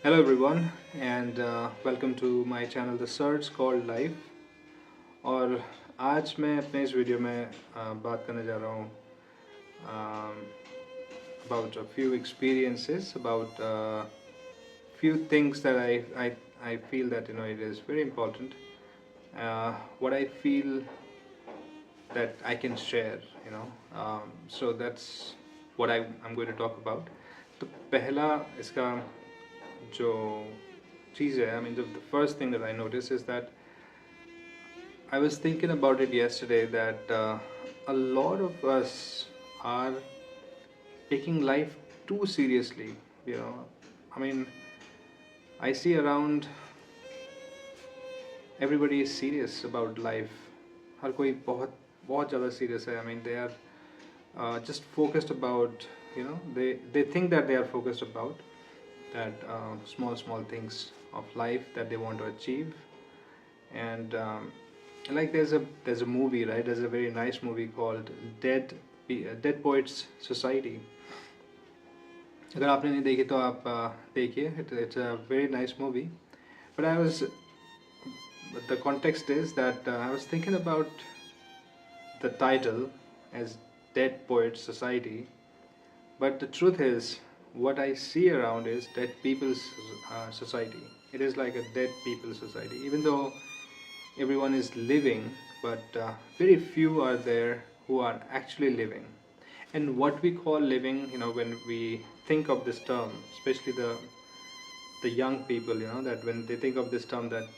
Hello everyone and welcome to my channel The Search Called Life। और आज मैं अपने इस वीडियो में बात करने जा रहा हूँ about a few experiences, about few things that I feel that it is very important, what I feel that I can share, so that's what I'm going to talk about। तो पहला इसका जो चीज़ है, the first thing that I noticed is that I was thinking about it yesterday that a lot of us are taking life too seriously. I mean, I see around everybody is serious about life. हर कोई बहुत बहुत ज़्यादा serious है. I mean, they are just focused about, they think that they are focused about that small things of life that they want to achieve. And like there's a movie, right? There's a very nice movie called Dead Poets Society। अगर आपने नहीं देखी तो आप देखिए, it's a very nice movie। But the context is that I was thinking about the title as Dead Poets Society, but the truth is what I see around is dead people's society. It is like a dead people society, even though everyone is living, but very few are there who are actually living. And what we call living, when we think of this term, especially the young people, that when they think of this term, that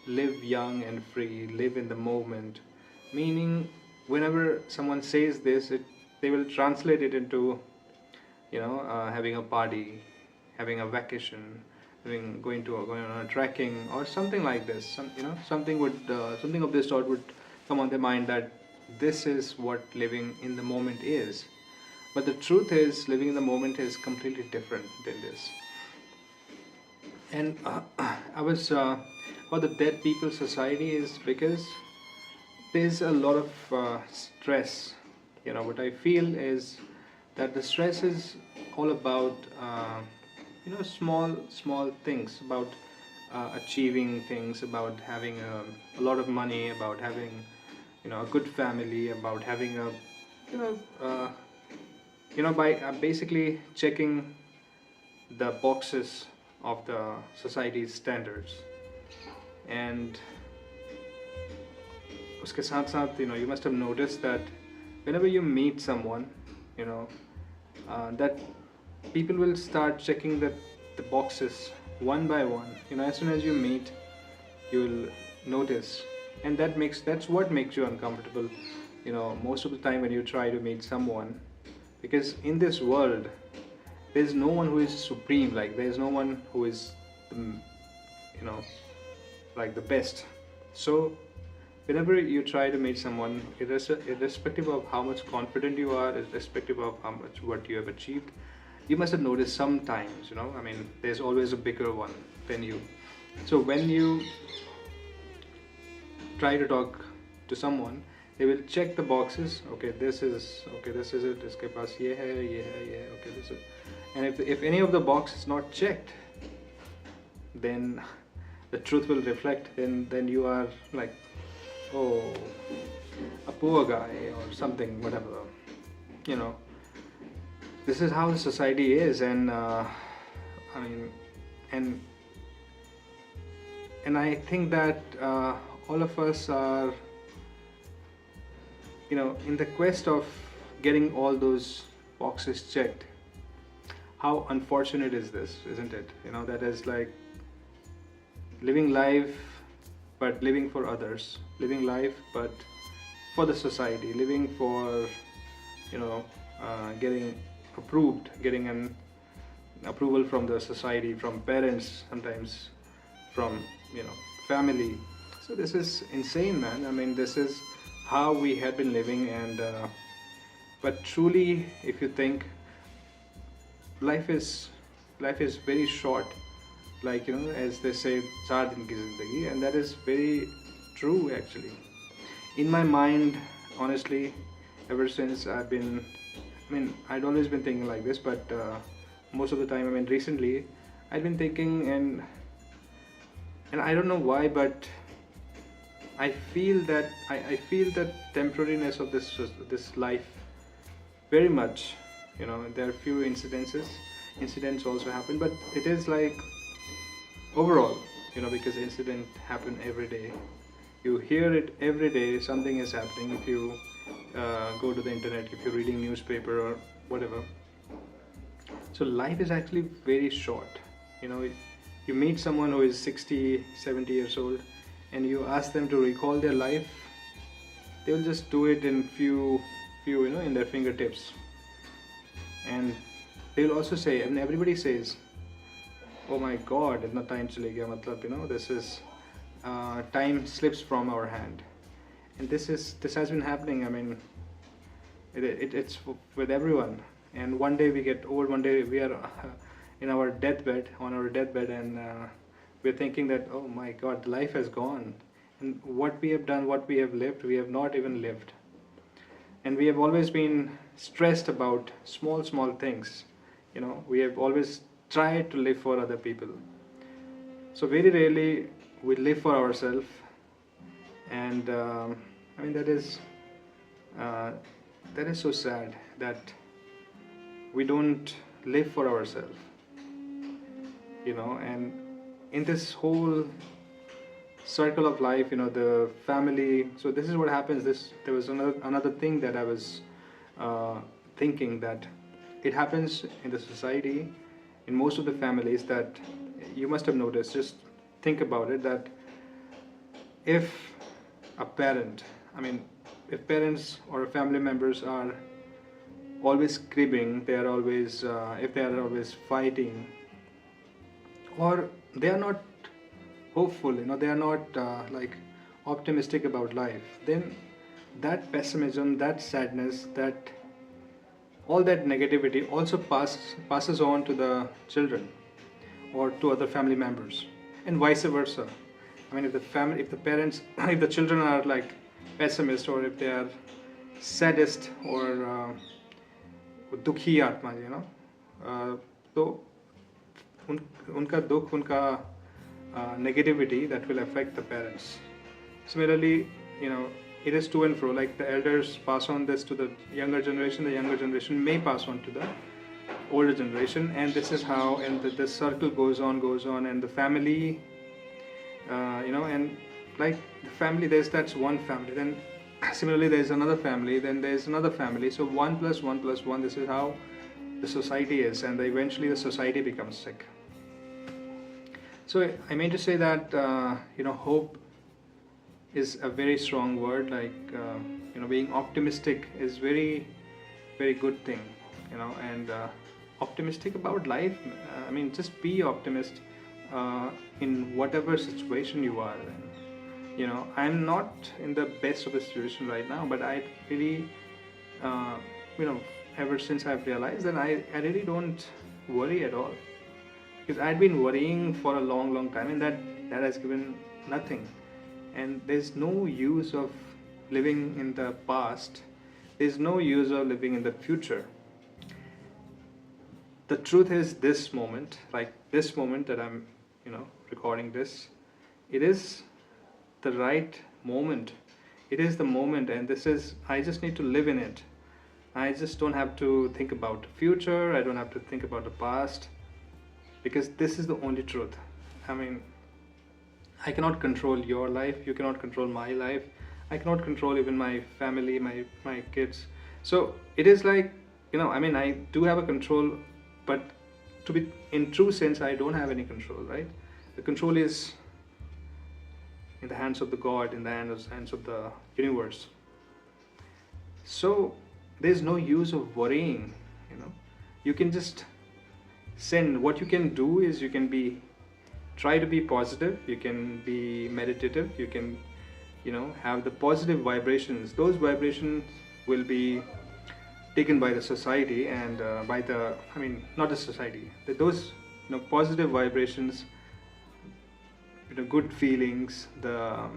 live young and free, live in the moment, meaning whenever someone says this, they will translate it into having a party, having a vacation, going on a trekking or something like this. Something of this sort would come on their mind, that this is what living in the moment is. But the truth is, living in the moment is completely different than this. And I was what the Dead People Society is, because there's a lot of stress. What I feel is that the stress is all about small things, about achieving things, about having a lot of money, about having a good family, about having a by basically checking the boxes of the society's standards. And उसके साथ साथ you must have noticed that whenever you meet someone, that people will start checking the boxes one by one. As soon as you meet, you will notice, and that's what makes you uncomfortable most of the time when you try to meet someone, because in this world there's no one who is supreme, like there's no one who is like the best. So whenever you try to meet someone, irrespective of how much confident you are, irrespective of how much what you have achieved, you must have noticed sometimes, there's always a bigger one than you. So when you try to talk to someone, they will check the boxes. Okay, this is it. इसके पास ये है, ये है, ये है. Okay, this is. And if any of the box is not checked, then the truth will reflect. Then you are like, oh, a poor guy or something, whatever. This is how society is, and and I think that all of us are in the quest of getting all those boxes checked. How unfortunate is this, isn't it? That is like living life but living for others, living life but for the society, living for getting an approval from the society, from parents, sometimes from family. So this is insane, man. This is how we had been living. And but truly, if you think, life is very short, like as they say, 4 दिन की ज़िंदगी, and that is very true actually. In my mind, honestly, ever since I'd always been thinking like this, but most of the time, recently I've been thinking, and I don't know why, but I feel the temporariness of this life very much. You know, there are few incidents also happen, but it is like overall, you know, because incident happen every day. You hear it every day. Something is happening. If you go to the internet, if you're reading newspaper or whatever. So life is actually very short. You know, you meet someone who is 60, 70 years old, and you ask them to recall their life, they will just do it in few, you know, in their fingertips. And they will also say, and everybody says, oh my god, itna time chale gaya, matlab, you know, this is time slips from our hand. And this has been happening. I mean, it's with everyone. And one day we get old, one day we are in our deathbed, on our deathbed, and we're thinking that, oh my god, life has gone, and what we have done, what we have lived, we have not even lived. And we have always been stressed about small things. You know, we have always tried to live for other people, so very rarely we live for ourselves. And I mean, uh, that is so sad that we don't live for ourselves, you know. And in this whole circle of life, you know, the family. So this is what happens. There was another thing that I was thinking, that it happens in the society, in most of the families, that you must have noticed. Just think about it, that if a parent, I mean, if parents or family members are always cribbing, they are always, if they are always fighting, or they are not hopeful, you know, they are not like optimistic about life, then that pessimism, that sadness, that all that negativity also passes on to the children or to other family members, and vice versa. I mean, if the parents, if the children are like pessimist, or if they are saddest or dukhi atma, you know, तो उनका दुख, उनका negativity, that will affect the parents. Similarly, you know, it is to and fro. Like the elders pass on this to the younger generation may pass on to the older generation, and this is how, and the circle goes on, and the family, you know, and like the family, that's one family. Then similarly, there's another family. Then there's another family. So 1 plus 1 plus 1. This is how the society is, and eventually the society becomes sick. So I mean to say that you know, hope is a very strong word. Like you know, being optimistic is very good thing. You know, and optimistic about life. I mean, just be optimist in whatever situation you are in. You know, I'm not in the best of the situation right now, but I really, you know, ever since I've realized that I really don't worry at all, because I'd been worrying for a long time, and that has given nothing. And there's no use of living in the past. There's no use of living in the future. The truth is, this moment, like this moment that I'm, you know, recording this, it is the right moment. It is the moment, and this is, I just need to live in it. I just don't have to think about the future. I don't have to think about the past, because this is the only truth. I mean, I cannot control your life. You cannot control my life. I cannot control even my family, my kids. So it is like, you know, I mean, I do have a control, but to be in true sense, I don't have any control, right? The control is in the hands of the God, in the hands of the universe. So there's no use of worrying, you know. You can just send, what you can do is, you can try to be positive, you can be meditative, you can, you know, have the positive vibrations. Those vibrations will be taken by the society, and by the, I mean, not the society, those, you know, positive vibrations, you know, good feelings, the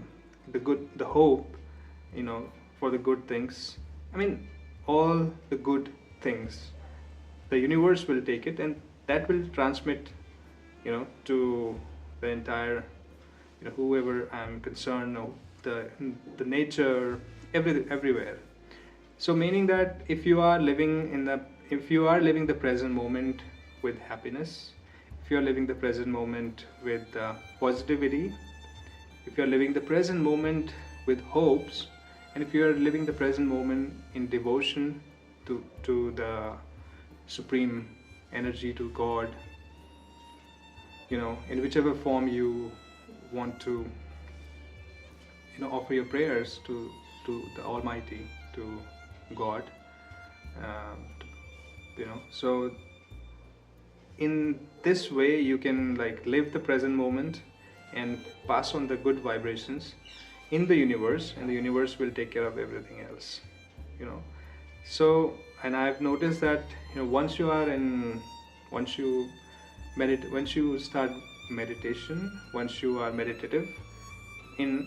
hope, you know, for the good things. I mean, all the good things, the universe will take it, and that will transmit to the entire, whoever I'm concerned, or the nature, everywhere. So meaning that if you are living the present moment with happiness, if you are living the present moment with positivity, if you are living the present moment with hopes, and if you are living the present moment in devotion to the supreme energy, to God, in whichever form you want to, offer your prayers to the Almighty, to God, uh, so in this way you can like live the present moment and pass on the good vibrations in the universe, and the universe will take care of everything else, you know so, and I've noticed that, once you once you start meditation, once you are meditative in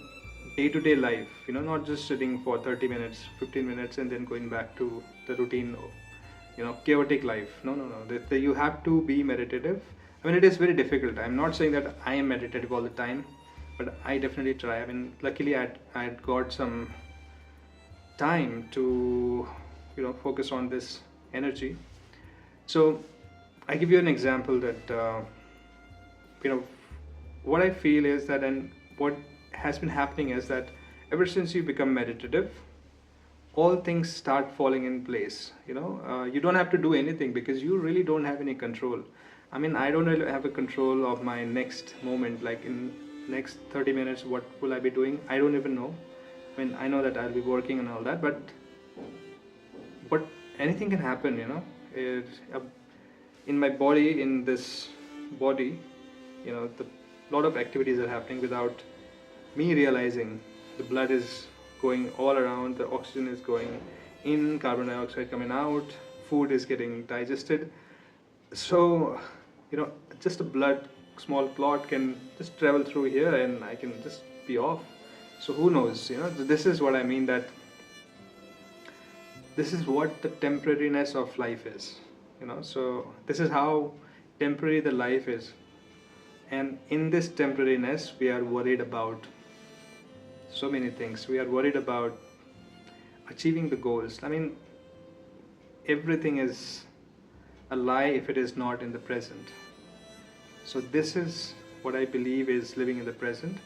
day-to-day life, not just sitting for 30 minutes, 15 minutes and then going back to the routine, chaotic life. No, no, no. You have to be meditative. I mean, it is very difficult. I'm not saying that I am meditative all the time, but I definitely try. I mean, luckily I'd got some time to, focus on this energy. So I give you an example that, you know, what I feel is that, and what has been happening is that ever since you become meditative, all things start falling in place. You don't have to do anything because you really don't have any control. I mean, I don't really have a control of my next moment, like in next 30 minutes what will I be doing, I don't even know. I mean, I know that I'll be working and all that, but anything can happen. In my body, in this body, the lot of activities are happening without me realizing. The blood is going all around, the oxygen is going in, carbon dioxide coming out, food is getting digested. So, just a blood small clot can just travel through here and I can just be off. So who knows? This is what I mean, that this is what the temporariness of life is. So this is how temporary the life is. And in this temporariness, we are worried about so many things. We are worried about achieving the goals. I mean, everything is a lie if it is not in the present. So this is what I believe is living in the present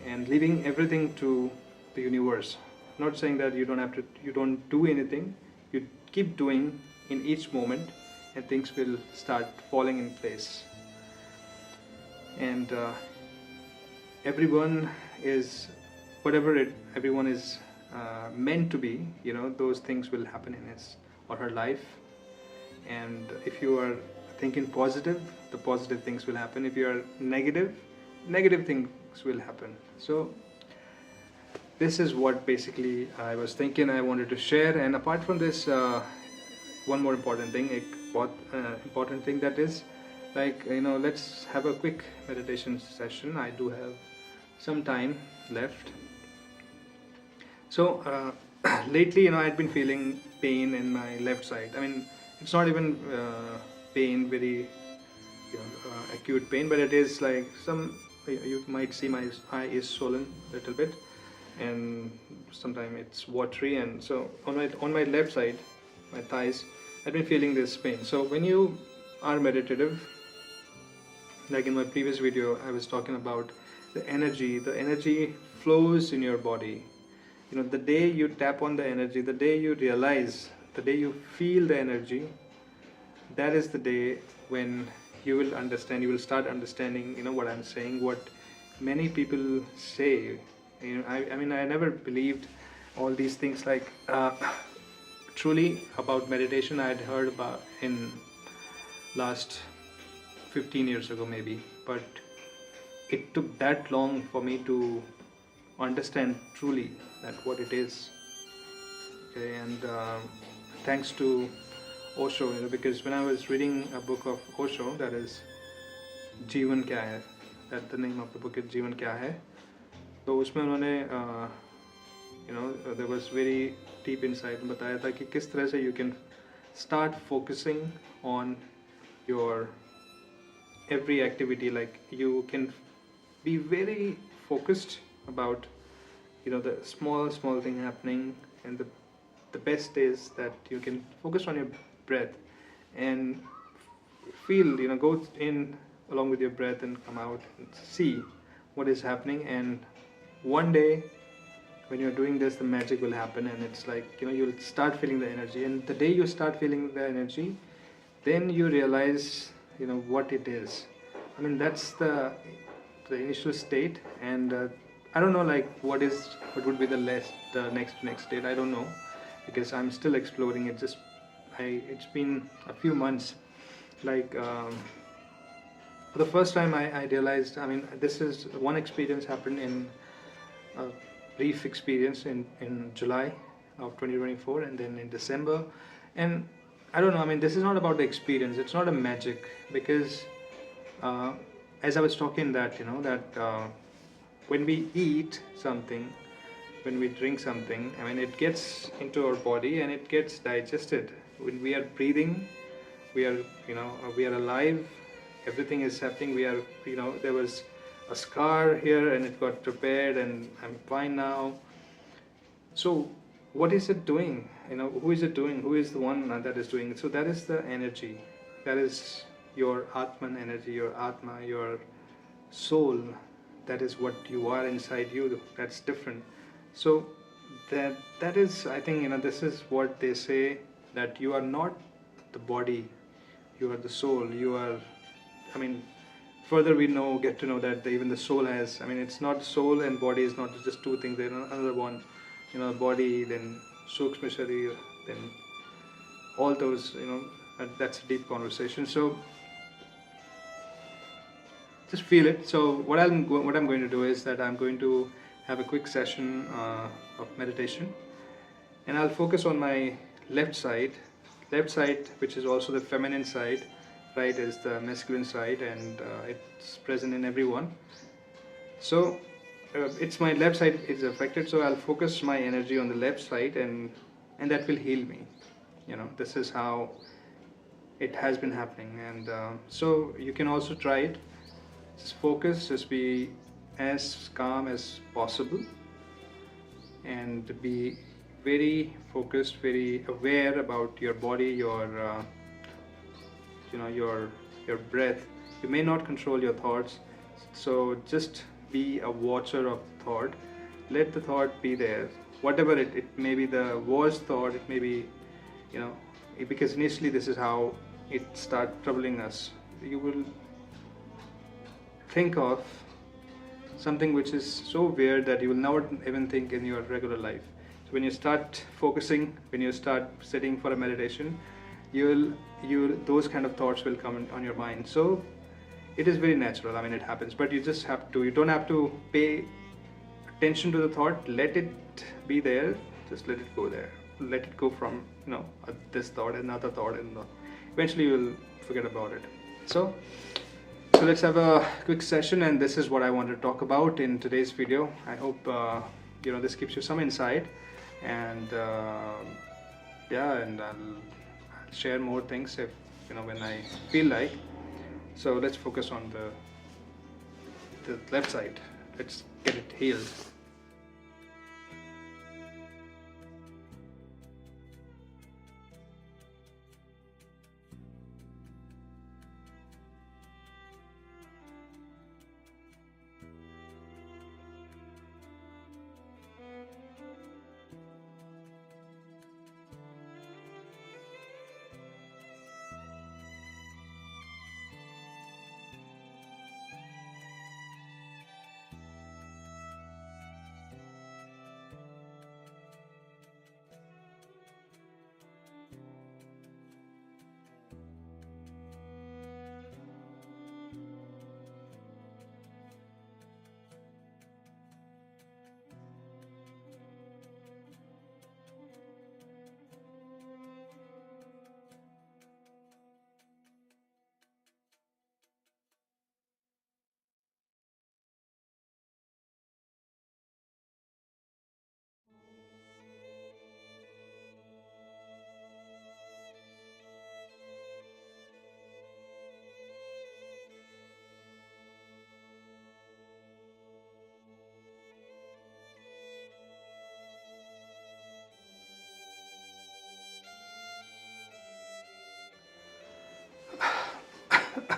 and leaving everything to the universe. Not saying that you don't do anything. You keep doing in each moment and things will start falling in place. And everyone is everyone is meant to be. Those things will happen in his or her life. And if you are thinking positive, the positive things will happen. If you are negative, negative things will happen. So this is what basically I was thinking I wanted to share. And apart from this, one more important thing, important thing, that is, like, let's have a quick meditation session. I do have some time left. So lately, I'd been feeling pain in my left side. I mean, it's not even pain, very acute pain, but it is like you might see my eye is swollen a little bit, and sometimes it's watery. And so on my left side, my thighs, I've been feeling this pain. So when you are meditative, like in my previous video, I was talking about the energy flows in your body. The day you tap on the energy, the day you realize, the day you feel the energy, that is the day when you will start understanding, what I'm saying, what many people say. I mean, I never believed all these things, like truly about meditation. I had heard about in last 15 years ago maybe, but it took that long for me to understand truly that what it is. Okay, and thanks to Osho, because when I was reading a book of Osho, that is Jeevan Kya Hai, that the name of the book is Jeevan Kya Hai. तो उसमें उन्होंने there was very deep insight, बताया था कि किस तरह से you can start focusing on your every activity. Like you can be very focused about the small thing happening, and the best is that you can focus on your breath and feel, go in along with your breath and come out and see what is happening. And one day when you're doing this, the magic will happen, and it's like, you'll start feeling the energy. And the day you start feeling the energy, then you realize what it is. I mean, that's the initial state. And I don't know, like, what would be the next state. I don't know, because I'm still exploring it. It's been a few months. Like, for the first time, I realized, I mean, this is one experience happened in a brief experience in July of 2024, and then in December. And I don't know, I mean, this is not about the experience, it's not a magic, because uh, as I was talking, that when we eat something, when we drink something, I mean, it gets into our body and it gets digested. When we are breathing, we are we are alive, everything is happening. We are, there was a scar here and it got repaired and I'm fine now. So what is it doing? Who is it doing? Who is the one that is doing it? So that is the energy. That is your Atman energy, your Atma, your soul. That is what you are inside you. That's different. So that is, I think, this is what they say, that you are not the body, you are the soul. You are, I mean, further we get to know that even the soul has, I mean, it's not soul and body is not just two things. There another one, body, then Sukshma Sharir, then all those, that's a deep conversation. So just feel it. So what I'm going to do is that I'm going to have a quick session of meditation, and I'll focus on my left side, which is also the feminine side. Right is the masculine side, and it's present in everyone. So it's my left side is affected, so I'll focus my energy on the left side, and that will heal me. This is how it has been happening. And so you can also try it. Just focus, just be as calm as possible, and be very focused, very aware about your body, your breath. You may not control your thoughts, so just be a watcher of thought. Let the thought be there, whatever it may be, the worst thought. It may be, because initially this is how it starts troubling us. You will think of something which is so weird that you will never even think in your regular life. So when you start focusing, when you start sitting for a meditation, those kind of thoughts will come on your mind. So it is very natural. I mean, it happens, but you don't have to pay attention to the thought. Let it be there. Just let it go there. Let it go from this thought, another thought, and eventually you will forget about it. So let's have a quick session, and this is what I want to talk about in today's video. I hope this gives you some insight, and and I'll share more things if when I feel like. So let's focus on the left side. Let's get it healed.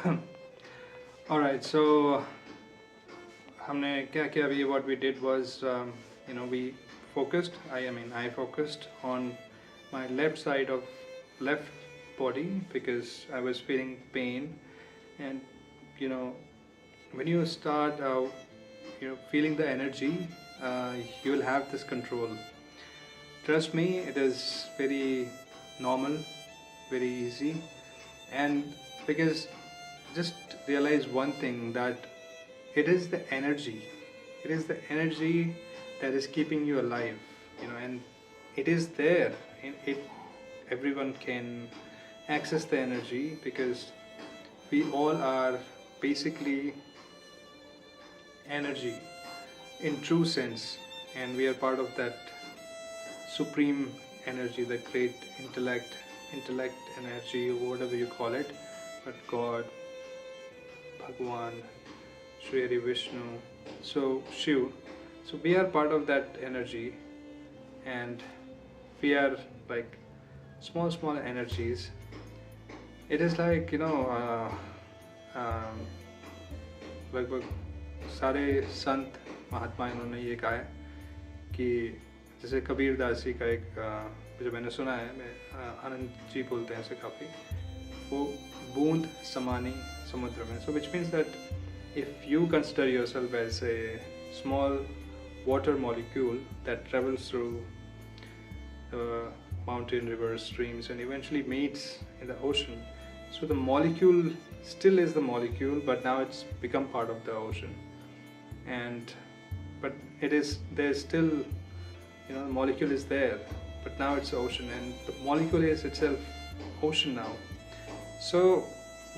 All right, so हमने क्या किया अभी what we did was we focused I focused on my left side of left body because I was feeling pain. And when you start feeling the energy, you will have this control. Trust me, it is very normal, very easy. And because just realize one thing, that it is the energy, it is the energy that is keeping you alive, and it is there in it. Everyone can access the energy because we all are basically energy in true sense, and we are part of that supreme energy, the great intellect energy, or whatever you call it, but God, Bhagwan, Sri Hari Vishnu, so Shiv. So we are part of that energy, and we are like small energies. It is like लगभग सारे संत महात्मा इन्होंने ये कहा है कि जैसे कबीर दास जी का एक जो मैंने सुना है, मैं आनंद जी बोलते हैं ऐसे काफ़ी, वो बूंद समानी समुद्र में. So which means that if you consider yourself as a small water molecule that travels through the mountain, rivers, streams, and eventually meets in the ocean, so the molecule still is the molecule, but now it's become part of the ocean. And but there's still, the molecule is there, but now it's ocean, and the molecule is itself ocean now. So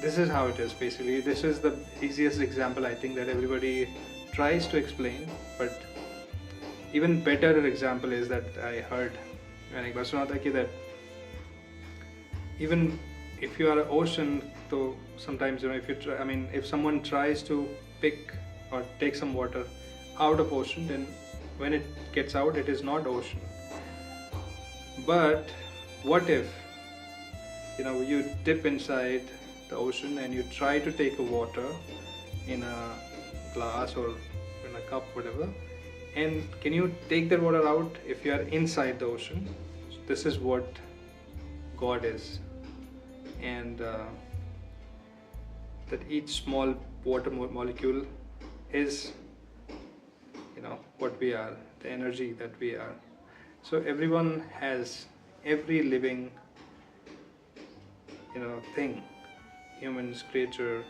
this is how it is basically. This is the easiest example I think that everybody tries to explain, but even better example is that I heard मैंने एक बार सुना था कि that even if you are an ocean, so sometimes if someone tries to pick or take some water out of ocean, then when it gets out, it is not ocean. But what if you dip inside the ocean and you try to take a water in a glass or in a cup, whatever, and can you take that water out if you are inside the ocean? So this is what God is, and that each small water molecule is what we are, the energy that we are. So everyone has, every living thing, humans, creature,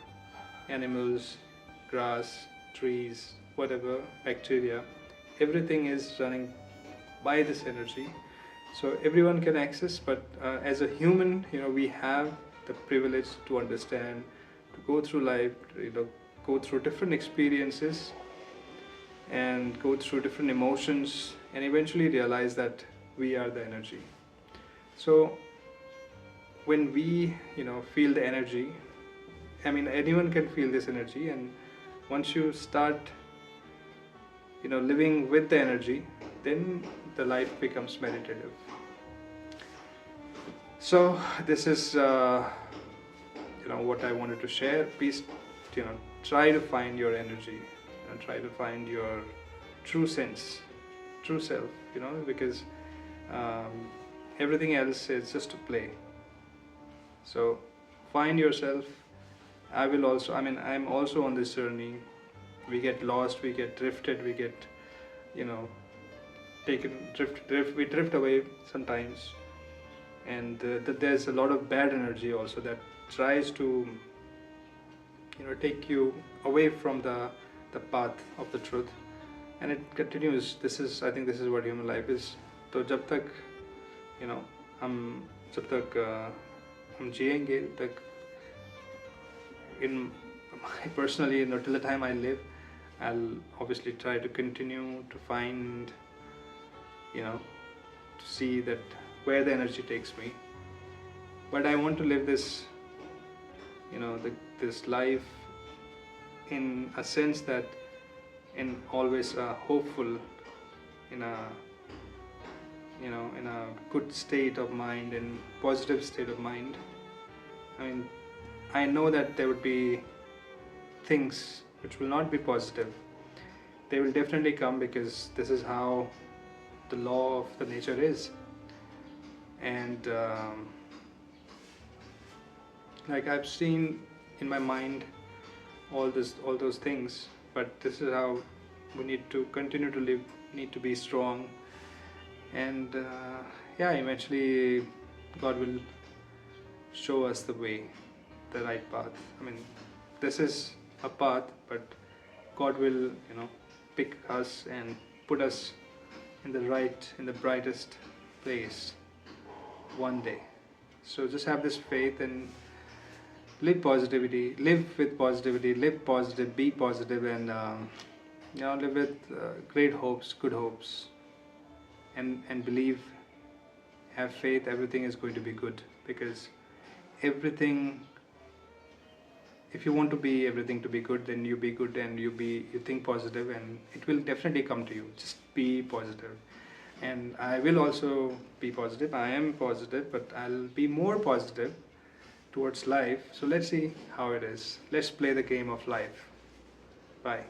animals, grass, trees, whatever, bacteria, everything is running by this energy. So everyone can access, but as a human, we have the privilege to understand, to go through life, go through different experiences and go through different emotions, and eventually realize that we are the energy. So when we feel the energy, anyone can feel this energy, and once you start living with the energy, then the life becomes meditative. So this is what I wanted to share. Please try to find your energy and try to find your true sense, true self, because everything else is just a play. So find yourself. I'm also on this journey. We get lost, we get drifted, we get we drift away sometimes, and there's a lot of bad energy also that tries to take you away from the path of the truth, and it continues. I think this is what human life is. तो जब तक हम जिएंगे तक, in personally, till the time I live, I'll obviously try to continue to find, to see that where the energy takes me. But I want to live this, this life in a sense that in always hopeful, in a in a good state of mind and positive state of mind. I know that there would be things which will not be positive. They will definitely come because this is how the law of the nature is. And like I've seen in my mind all those things, but this is how we need to continue to live. Need to be strong, and yeah, eventually God will show us the way, the right path. I mean, this is a path, but God will, pick us and put us in the right, in the brightest place one day. So just have this faith and live with positivity, live positive, be positive, and live with great hopes, good hopes, and believe, have faith. Everything is going to be good because everything. If you want to be everything to be good, then you be good and you think positive, and it will definitely come to you. Just be positive, and I will also be positive. I am positive, but I'll be more positive towards life. So let's see how it is. Let's play the game of life. Bye.